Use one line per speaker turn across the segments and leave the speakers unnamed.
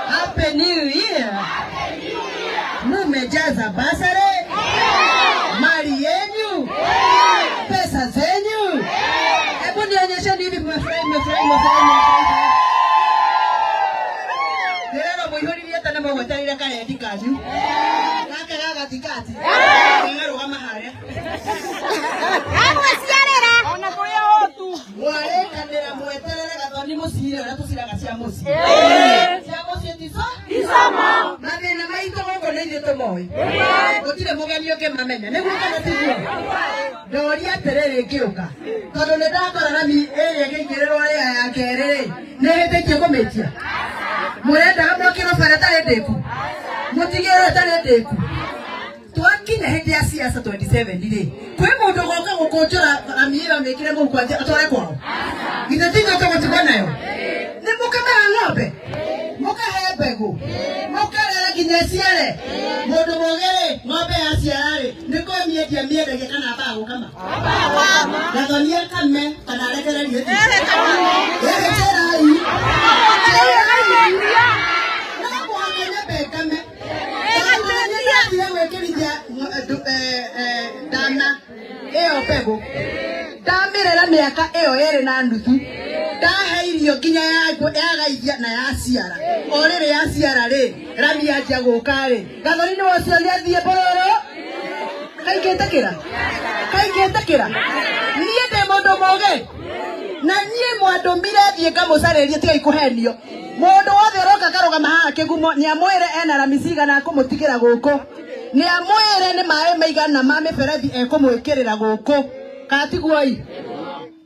Happy New Year. Mumejaza basare, mali yenu, pesa zenyu. Hebu nionyesheni hivi mmefurahi. Ndio mwisho nileta na mwatani la kaya dikaju. Kaka katikati. Ngaro kama haya.
Hapo siarera. Wanakoya watu.
Wale kandera mwetelele kadoni musire na tusira kasia musi. Sia musi ndiso?
Isama.
Mabena maito ngo nende to moyo. Gotire mugani oke mamenya. Neguo kana tigwo. Ndori aterere ngiuka. Tondu ne ndakora na mi ngirerwo ya kerere. Ne hetekie kumetia. Murenda mwakiro faratare ndeku. Mutigere tare ndeku. Twakinya hindi ya siasa 27 ndire. Kwe mundu goka gukonjora amira mekire mu kwanje atore kwao. Gitatinga to gutiko nayo. Ni mukamera ng'ombe. Mukahe mbegu. Mukarera kinya ciare. Mundu mogere ng'ombe ya ciarare. Niko miedia miendege kana bago kama. Gathania kame kana rekererie. Rekererai. Dana eo pego damirera miaka eo yere na ndutu daheirio kinya yago yagaithia na yaciara orere yaciara ri rami yanjia guka ri gathoni ni wocio ni athie bororo kaiketakira nie de mundu moge na nie mwandu mire thie kamucarerie tiga ikuhenio mundu wothe roka karoga maha kigumo ni amwire ena rami cigana kumutigira guku ni amwire ni mae maigana ma miberethi ekumwikirira guku katiguoi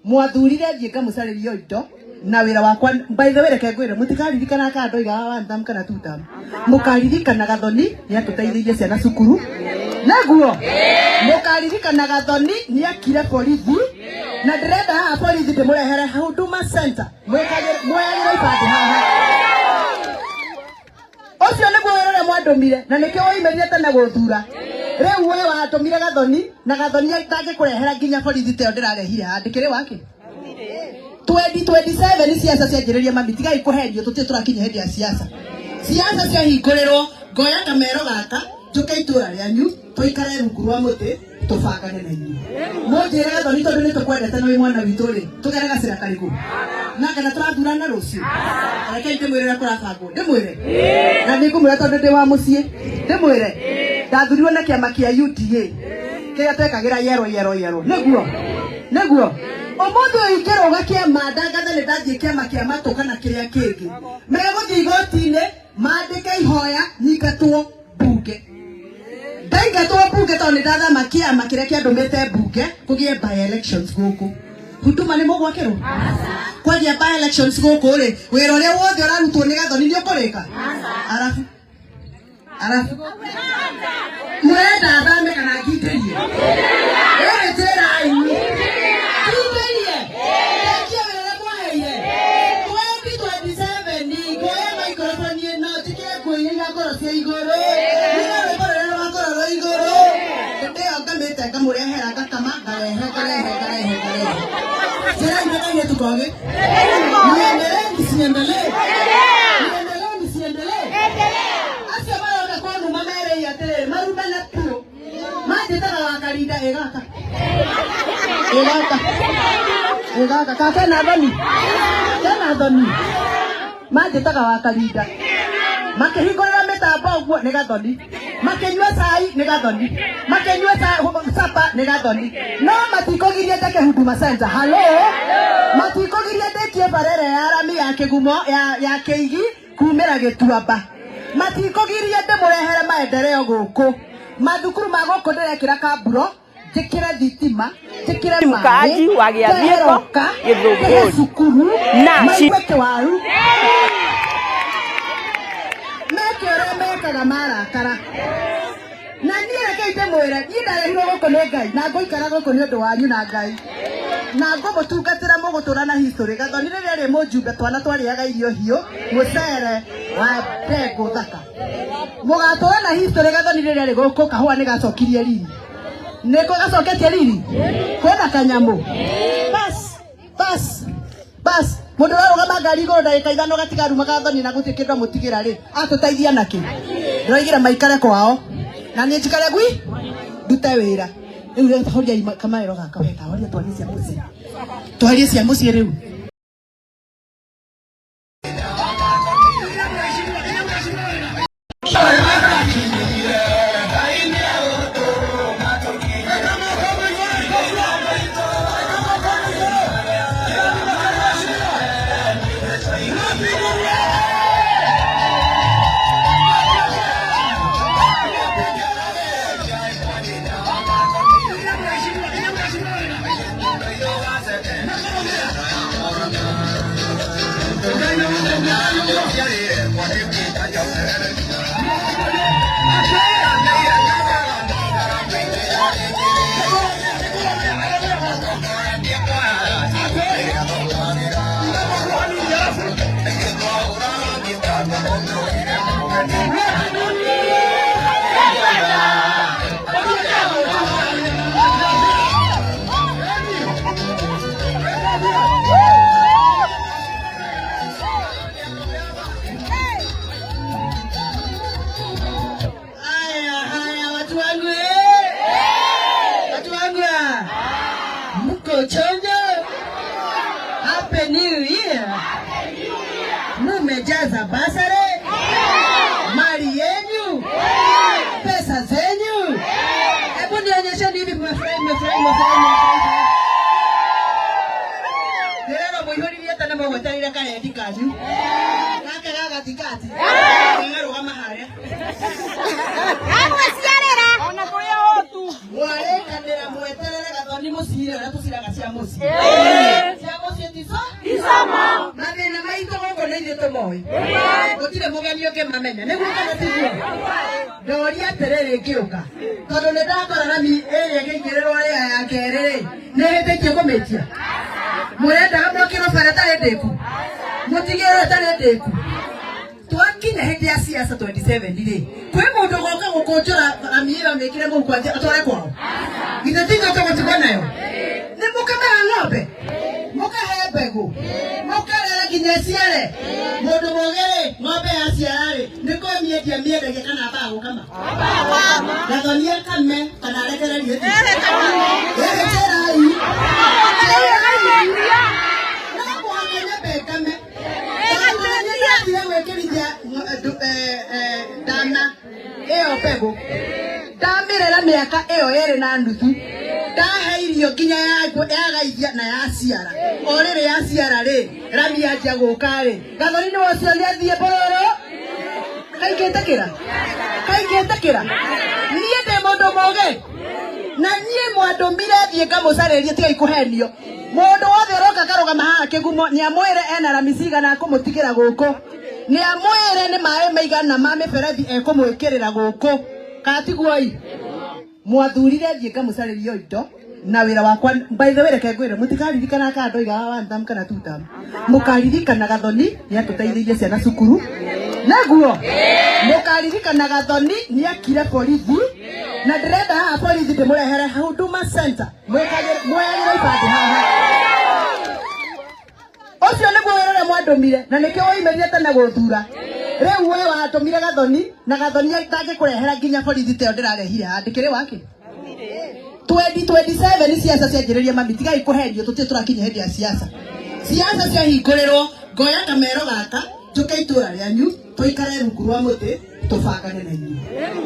mwathurire thie kamucarerie indo na wira wakwa by the way reke ngwire mutikaririkana ka ndoiga wa ndam kana tutam mukaririkana gathoni ni atuteithirie ciana cukuru naguo mukaririkana gathoni ni akire borithi na ndirenda haha borithi ndimurehere Huduma Center mweyagire ibandi haha ocio niguo wĩrore mwandũmire na nĩkĩo woimerire tene gũthura rĩu we watũmire gathoni na gathoni atangĩkũrehera nginya borithi teo ndĩrarehire haha ndĩkĩrĩ wake 2027 siasa cianjĩrĩria mami tigai kũherio tũtirĩ tũrakinya hĩndĩ ya siasa ciahingũrĩrwo ngoya kamero gaka njũke itũra rĩanyu tũikare rungu rwa mũtĩ tũbangane na inyuĩ mũnjĩre gathoni tondũ nĩtũkwendete na wĩ mwana witũ rĩ tũgere gacĩra karĩkũ na kana tũrathurana rũciũ rekei ndĩmwĩrĩra kũrabangwo ndĩmwĩre na nĩngũmwĩra tondũ ndĩ wa mũciĩ ndĩmwĩre ndathurirwo na kĩama kĩa UDA kĩrĩa twekagĩra yero nĩguo ũmũthĩ ũyũ ingĩrũga kĩama ndangatha nĩ ndathiĩ kĩama kĩa matũ kana kĩrĩa kĩngĩ megũthiĩ igoti-inĩ mandĩke ihoya nyingatwo mbunge ndaingatwo mbunge tondũ nĩ ndathama kĩama kĩrĩa kĩandũmĩte mbunge kũgĩe by elections gũkũ Huduma nĩ mũgwakĩrwo kwagĩa by elections gũkũ rĩ wĩra ũrĩa wothe ũrarutwo nĩ gathoni nĩ ũkũrĩka arabu mwenda thame kana ngindĩrie njĩrai kamurehera gatama garehe sera ndakaye tukoge niendelee acha bado kwa numa mere ya tele maruba na tu maji tara wakalinda egaka kaka na doni maji tara wakalinda makihingorera mitambo guo ni gathoni makenyua cai nĩ gathoni, makenyua sapa nĩ gathoni, no matikogirie ndeke Huduma Center. Halo, matikogirie ndekie barere ya arami ya kĩgumo ya Kĩigi kumĩra Gĩtuamba, matikogirie ndĩmũrehere maendeleo gũkũ, mathukuru ma gũkũ ndĩrekĩra kamburo, njĩkĩre thitima, njĩkĩre
mkaji wa Gĩathiĩko Gĩthũngũri
cukuru
na
maigwe kĩwaru meke ũrĩa mekaga marakara. Na niĩ reke ndĩmwĩre niĩ ndarehirwo gũkũ nĩ Ngai na ngũikara gũkũ nĩ ũndũ wanyu na Ngai, na ngũmũtungatĩra mũgũtũra na history. Gathoni rĩrĩa rĩ mũnjumbe twana twarĩaga irio hiũ mũcere wa ndengũ thaka, mũgatũra na history. Gathoni rĩrĩa rĩ gũkũ kahũa nĩ gacokirie riri, nĩko gacoketie riri, kwĩna kanyamũ bas mũndũ ararũgama ngari igũrũ ndagĩka ithano gatigaruma Gathoni na gũtirĩ kĩndũ amũtigĩra rĩ atũteithia nakĩ? Ndĩroigire maikare kwao na niĩ njikare gwi ndute wĩra. Rĩu rĩu horia kamaero gaka weka horia twarie cia mũciĩ, twarie cia mũciĩ rĩu. Happy New Year. Mumejaza basare, mali yenu, pesa zenyu. Hebu nionyesheni hivi mmefurahi. Ndio muihuri hata na mwatanira kaendi kanyu. Kaka katikati. Ngero kama haya. Ona kuya otu. Wale kandera mweterere Gathoni musire na tusiraga cia muci. Cia muci tiso? Isama. Mathina maitũ gũkũ nĩ ithuĩ tũmoĩ. Gũtirĩ mũgeni ũngĩ mamenya. Nĩguo kana tiguo. Ndoria atĩrĩrĩ ngĩũka. Tondũ nĩ ndakora rami ĩrĩa ĩkĩingĩrĩrwo rĩa ya kerĩ nĩ hĩtĩkie kũmĩtia. Mũrendaga mwakĩrwo bara tarĩ ndĩku. Mũtigĩrwo tarĩ ndĩku. Twakinya hĩndĩ ya siasa 27 rĩ. Kwĩ mũndũ goka gũkũnjũra rami ĩyo mĩkĩre mũhu kwa atware kwao. Githĩ tinyo tũgũtigwo nayo. Nĩ mũkamera ng'ombe. Mũkahe mbegũ. Mũkarera nginya ciare. Mũndũ mũgere ng'ombe ya ciararĩ. Nĩ kũmĩendia mĩendage kana mbagũ kama. Gathoni akame kana arekererie. Eheterai. Dana eo pego damirera mĩaka ĩyo ĩrĩ na nuthu ndahe irio nginya yagaithia na yaciara o rĩrĩ yaciara rĩ rami yanjia gũka rĩ Gathoni nĩ wocio nĩ athiĩ bororo kaingĩtĩkĩra niĩ ndĩ mũndũ mũge na niĩ mwandũmire thiĩ ngamũcarĩrie tiga ikũhenio mũndũ wothe ũroka karũgama haha kĩgumo nĩ amwĩre ena rami cigana kũmũtigĩra gũkũ nĩ amwĩre nĩ maĩ maigana ma mĩberethi ekũmwĩkĩrĩra gũkũ katiguoi mwathurire thiĩ ngamũcarĩrie indo na wĩra wakwa by the way reke ngwĩre mũtikaririkana kana ndoigaga one term kana two term mũkaririkana Gathoni nĩ atũteithĩirie ciana cukuru naguo mũkaririkana Gathoni nĩ akire borithi na ndĩrenda haha borithi ndĩmũrehere Huduma Center mwĩyagĩre ibandĩ haha ũcio nĩguo wĩra ũrĩa mwandũmire na nĩkĩo woimerire tene gũthura rĩu we watũmire Gathoni na Gathoni ndangĩkũrehera nginya borithi ta ĩyo ndĩrarehire haha ndĩkĩrĩ wake 2027 siasa cianjĩrĩria mami tigai kũherio tũtirĩ tũrakinya hĩndĩ ya siasa ciahingũrĩrwo ngoya kamero gaka njũke itũra rĩanyu tũikare rungu rwa mũtĩ tubangane na inyuĩ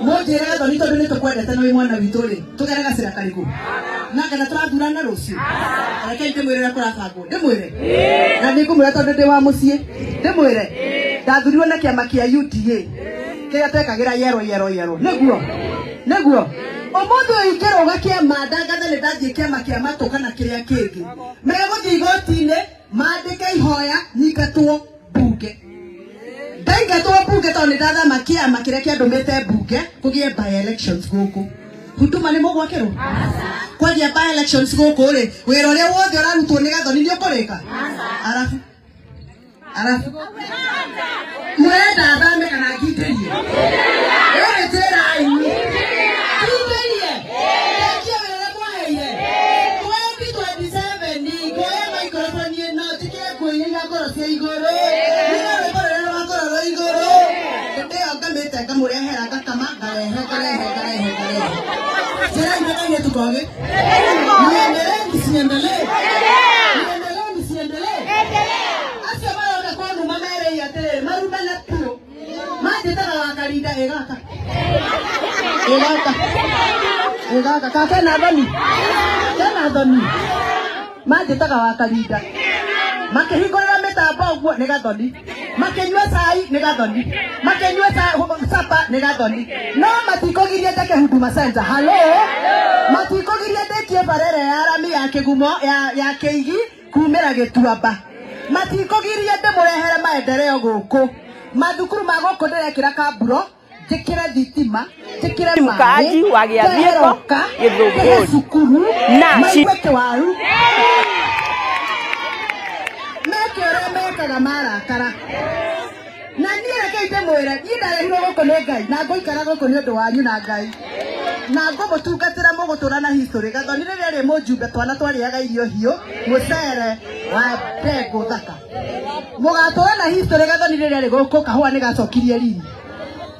mũnjĩre Gathoni tondũ nĩ tũkwendete na wĩ mwana witũ rĩ tũgere gacĩra karĩkũ na kana tũrathurana rũciũ rekei ndĩmwĩre ũrĩa kũrabangwo ndĩmwĩre na nĩngũmwĩra tondũ ndĩ wa mũciĩ ndĩmwĩre ndathurirwo na kĩama kĩa UDA kĩrĩa twekagĩra yero nĩguo ũmũthĩ ũyũ ingĩrũga kĩama ndangathe nĩ ndathiĩ kĩama kĩa matũ kana kĩrĩa kĩngĩ megũthiĩ igoti-inĩ mandĩke ihoya nyingatwo mbunge ndaingatwo mbunge tondũ nĩ ndathama kĩama kĩrĩa kĩandũmĩte mbunge kũgĩe by elections gũkũ Huduma nĩ mũgwakĩrwo kwagĩa by elections gũkũ rĩ wĩra ũrĩa wothe ũrarutwo nĩ Gathoni nĩ ũkũrĩka arabu mwenda athame kana ngindĩrie ĩrĩtĩrai ngamũrehera ngakama ngarehe sera ndio tukoge niendelee acha bado kwa numa mere ya tele marumba na puro maje tara wakarinda egaka kaka na Gathoni maje tara wakarinda makihingũrĩra mĩtambo ũguo nĩ Gathoni makenyua cai nĩ Gathoni makenyua sapa nĩ Gathoni no matikũgiria ndeke Huduma Center halo matikũgiria ndekie barere ya arami ya kĩgumo ya Kĩigi kumĩra Gĩtuamba matikũgiria ndĩmũrehere maendeleo gũkũ mathukuru ma gũkũ ndĩrekĩra kamburo njĩkĩre thitima njĩkĩre
mkaji wa Gĩathiĩko Gĩthũngũri
cukuru
na
maigweke waru mekaga marakara na niĩ rekei ndĩmwĩre niĩ ndarehirwo gũkũ nĩ Ngai na ngũikara gũkũ nĩ ũndũ wanyu na Ngai na ngũmũtungatĩra mũgũtũra na history Gathoni rĩrĩa rĩ mũnjumbe twana twarĩaga irio hiũ mũcere wa ndengũ thaka mũgatũra na history Gathoni rĩrĩa rĩ gũkũ kahũa nĩ gacokirie riri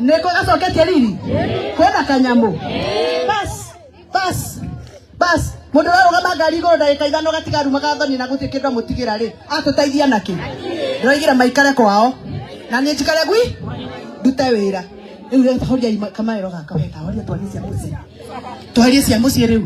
nĩko gacoketie riri kwĩna kanyamũ bas mũndũ ũrarũgama ngari igũrũ ndagĩka ithano gatigaruma Gathoni na gũtirĩ kĩndũ mũtigĩra rĩ atũteithia nakĩ ndĩroigire maikare kwao na niĩ njikare gwi ndute wĩra rĩu horia kamaero gaka weka horia twarie cia mũciĩ rĩu